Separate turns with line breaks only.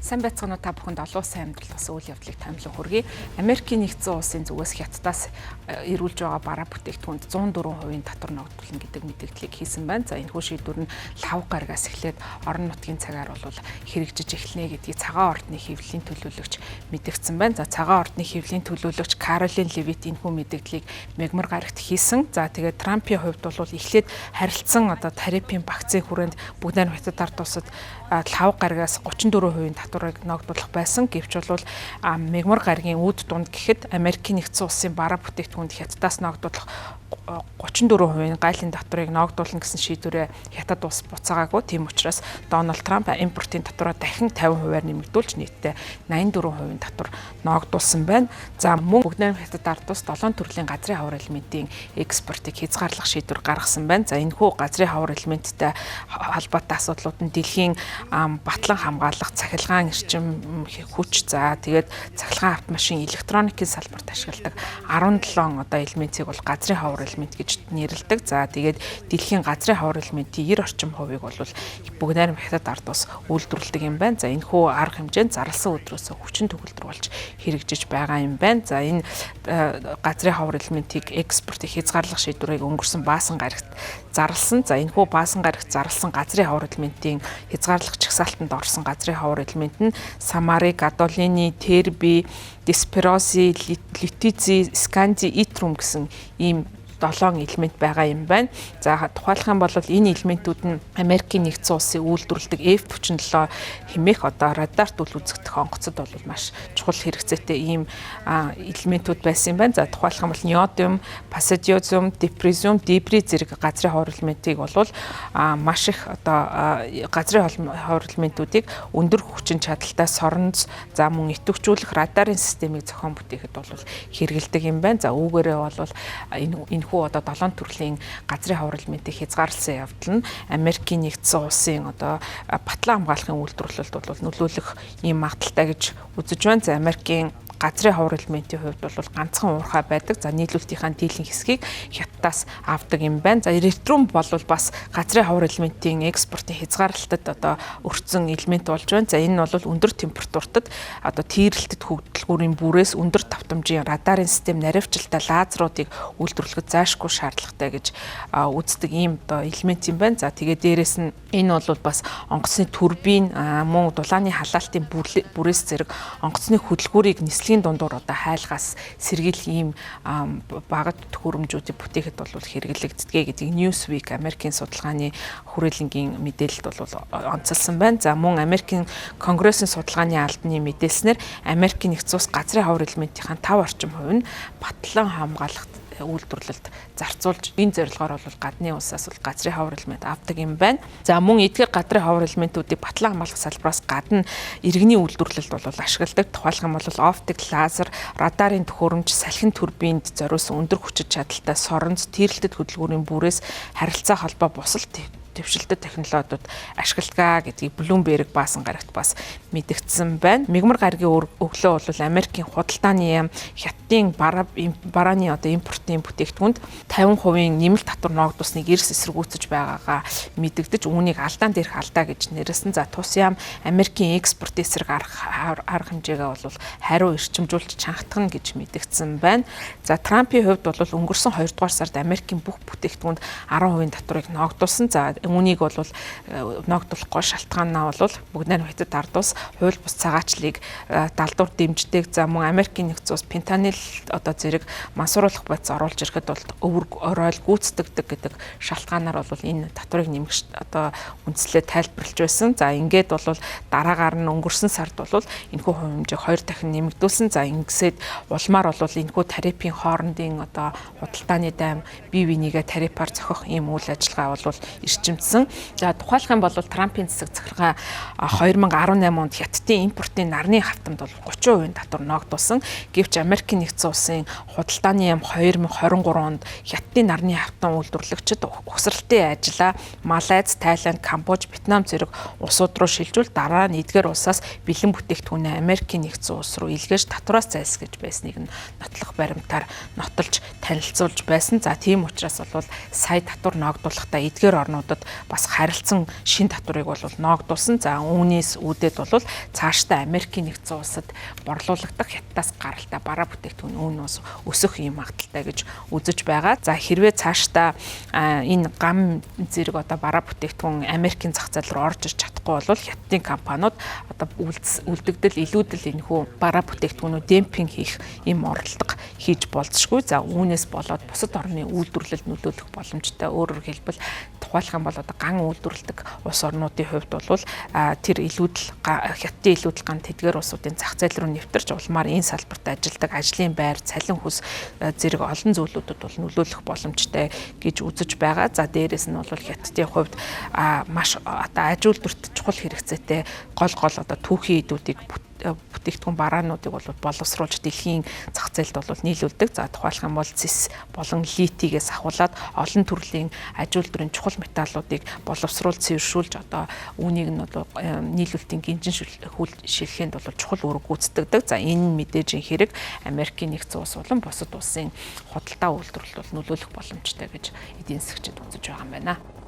Сайн байцгаана уу та бүхэнд олон улсын амьдрал бас үйл явдлыг томилон хүргэе. Америкийн нэгдсэн улсын зүгээс Хятадаас ирүүлж байгаа бараа бүтээгдэхүүнд 104% татвар ногдуулна гэдэг мэдээллийг хийсэн байна. За энэ хүү шийдвэр нь лав гарагаас эхлээд орон нутгийн цагаар бол хэрэгжиж эхэлнэ гэдгийг цагаан ордны хэвлэлийн төлөөлөгч мэдгдсэн байна. За цагаан ордны хэвлэлийн төлөөлөгч Каролин Левит энэ хүү мэдээллийг мегмар гарагт хийсэн. За тэгээд Трампын хувьд бол эхлээд харилцсан тарифын багцын хүрээнд бүгд найрамд Хятад ард улсад лав гарагаас 34% татварыг ногдуулах байсан. Гэвч бол мегмар гарагийн үд дунд гэхэд Америкийн нэгдсэн улсын бараа бүтээгдэхүүнд Хятадаас ногдуулах 34% гайлын татварыг ногдуулна гэсэн шийдвэрээ Хятад улс буцаагаагүй. Тийм учраас Дональд Трамп импортын татвараа дахин 50%-аар нэмэгдүүлж нийтдээ 84% татвар ногдуулсан байна. За мөн бүгд найрамд Хятад ард улс 7 төрлийн газрын хавар элементийн экспортыг хязгаарлах шийдвэр гаргасан байна. За энэхүү газрын хавар элементтэй холбоотой асуудлууд нь дэлхийн батлан хамгаалах, цахилгаан эрчим хүч, за тэгээд цахилгаан автомашин, электроникийн салбарт ашигладаг 17 элементийг бол газрын хавар элемент гэж нэрлэдэг. За тэгээд дэлхийн газрын хавар элементийн 90 орчим хувийг бол бүгд найрамд Хятад ард улс үйлдвэрлэдэг юм байна. За энэхүү арга хэмжээнд зарласан өдрөөс хүчин төгөлдөр болж хэрэгжиж байгаа юм байна. За энэ газрын хавар элементийг экспортыг хязгаарлах шийдвэрийг өнгөрсөн баасан гарагт зарласан. За энэхүү баасан гарагт зарласан газрын хавар элементийн хязгаарлах чагсаалтанд орсон газрын хавар элемент нь самари, гадолины, терби, диспероси, литици, сканди, итрум гэсэн ийм 7 элемент байгаа юм байна. За тухайлах юм бол энэ элементүүд нь Америкийн нэгдсэн улсын үйлдвэрлэдэг F47 хэмээх радарт үл үзэгдэх онгоцод бол маш чухал хэрэгцээтэй ийм элементүүд байсан юм байна. За тухайлах юм бол неодим, пассадиозум, депризиум, дебри зэрэг газрын хавар элементийг бол маш их газрын хавар элементүүдийг өндөр хүчин чадалтай соронц, за мөн идэвхжүүлэх радарын системийг зохион бүтээхэд бол хэрэгэлдэг юм байна. За үүгээрээ бол энэ 7 төрлийн газрын хавар элементийг хязгаарласан явдал нь Америкийн нэгдсэн улсын батлан хамгаалахын үйлдвэрлэлд бол нөлөөлөх ийм магадaltaй гэж үзэж байна. За Америкийн газрын хавар элементийн хувьд бол ганцхан уурхай байдаг. За нийлүүлэлтийн дийлэн хэсгийг Хятадаас авдаг юм байна. За эритрум бол бас газрын хавар элементийн экспортын хязгаарлалтад өртсөн элемент болж байна. За энэ нь бол өндөр температуртад тийрэлтэд хөдөлгүүрийн бүрээс өндөр давтамжийн радарын систем, наривчлалтай лазеруудыг үйлдвэрлэхэд заашгүй шаардлагатай гэж үздэг ийм элемент юм байна. За тэгээд дээрэс нь энэ бол бас онгоцны турбин, мөн дулааны халаалтын бүрээс зэрэг онгоцны хөдөлгүүрийг нислэгийн дундуур хайлгаас сэргийлэх ийм багад төхөөрөмжүүдийг бүтээхэд бол хэрэглэгддэг гэдгийг Newsweek Америкийн судалгааны хүрээлэнгийн мэдээлэлд бол онцолсон байна. За мөн Америкийн Конгрессийн судалгааны албаны мэдээлснээр Америкийн нэгдсэн улс газрын хавар элементийн 5 орчим хувь нь батлан хамгаалах үйлдвэрлэлд зарцуулж энэ зорилгоор бол гадны улсаас бол газрын хавар элемент авдаг юм байна. За мөн эдгээр газрын хавар элементүүдийг батлан хамгаалах салбараас гадна иргэний үйлдвэрлэлд бол ашигладаг. Тухайлх юм бол оптик, лазер, радарын төхөөрөмж, салхин турбинд зориулсан өндөр хүчин чадалтай соронц, тийрэлтэд хөдөлгүүрийн бүрээс харилцаа холбоо бусалт төвшөлтөд технологиуд ашигладаг гэдгийг Bloomberg баасан гарагт бас мэдгдсэн байна. Мегмар гарагийн өглөө бол Америкийн худалдааны яам Хятадын барааны импортын бүтээгдэхүүнд 50% нэмэлт татвар ногдуулсныг эрс эсэргүүцэж байгаагаа мэдэгдэж үүнийг алдаан дээрх алдаа гэж нэрлсэн. За тус яам Америкийн экспорт эсрэг арга хэмжээгээ бол хариу эрчимжүүлж чангатгана гэж мэдгдсэн байна. За Трампын хувьд бол өнгөрсөн 2 дугаар сард Америкийн бүх бүтээгдэхүүнд 10% татварыг ногдуулсан. За үүнийг бол ногдуулахгүй шалтгаанаа бол бүгд найрамд Хятад ард улс хууль бус цагаачлалыг далдуур дэмждэг. За мөн Америкийн нэгдсэн улс фентанил зэрэг мансууруулах бодис оруулж ирэхэд бол өвөр оройл гүйцэтгэдэг гэдэг шалтгаанаар бол энэ татварыг нэмэх үндслээ тайлбарлаж байсан. За ингээд бол дараагаар нь өнгөрсөн сард бол энэхүү хувь хэмжээг 2 дахин нэмэгдүүлсэн. За ингэсэд улмаар бол энэхүү тарифын хоорондын худалдааны дайм бие бинийгээ тарифаар зохих ийм үйл ажиллагаа бол ирчимдсэн. За тухайлх юм бол Трампын засаг захиргаа 2018 онд Хятадын импортын нарны хавтамд бол 30% татвар ногдуулсан. Гэвч Америкийн нэгдсэн улсын худалдааны яам 2023 онд Хятадын нарны хавтан үйлдвэрлэгчид угсралтын ажлаа Малайз, Тайланд, Камбож, Вьетнам зэрэг улсууд руу шилжүүл дараа нь эдгээр улсаас бэлэн бүтээгдэхүүнээ Америкийн нэгдсэн улс руу илгээж татвараас зайлсхийж байсныг нь нотлох баримтаар нотолж танилцуулж байсан. За тийм учраас бол сая татвар ногдуулахдаа эдгээр орнуудад болоод бас харилцан шин татварыг бол ноогдуулсан. За үүнээс үүдээд бол цаашдаа Америкийн нэгдсэн улсад борлуулагдах хятадаас гаралтай бараа бүтээгдэхүүн үн бас өсөх юм магадaltaй гэж үзэж байгаа. За хэрвээ цаашдаа энэ гам зэрэг одоо бараа бүтээгдэхүүн Америкийн зах зээл рүү орж иж чадахгүй бол хятадын компаниуд одоо үлдэгдэл илүүдэл энэхүү бараа бүтээгдэхүүнүүд демпинг хийх юм оролдлого хийж болзошгүй. За үүнээс болоод бусад орны үйлдвэрлэлд нөлөөлөх боломжтой. Өөрөөр хэлбэл тухайлах юм бол одоо ган үйлдвэрлэдэг улс орнуудын хувьд бол тэр илүүдэл хятадын илүүдэл ган тэдгээр улсуудын зах зээл рүү нэвтэрч улмаар энэ салбарт ажилладаг ажлын байр, цалин хүс зэрэг олон зүйлүүдэд бол нөлөөлөх боломжтой гэж үзэж байгаа. За дээрэс нь бол хятадын хувьд маш одоо аж үйлдвэрт чухал хэрэгцээтэй гол одоо түүхийн идүүдийг бүтээгдэхүүн бараануудыг бол боловсруулж дэлхийн зах зээлд бол нийлүүлдэг. За тухайлах юм бол цэс болон литигээс ахуулаад олон төрлийн аж үйлдвэрийн чухал металлуудыг боловсруулж цэвэршүүлж одоо үүнийг нь бол нийлүүлэлтийн гинжин шилхэнд бол чухал үүрэг гүйцэтгэдэг. За энэ мэдээжийн хэрэг Америкийн нэгдсэн улс болон бусад улсын худалдаа үйлдвэрлэлд бол нөлөөлөх боломжтой гэж эдийн засгчид үзэж байгаа юм байна.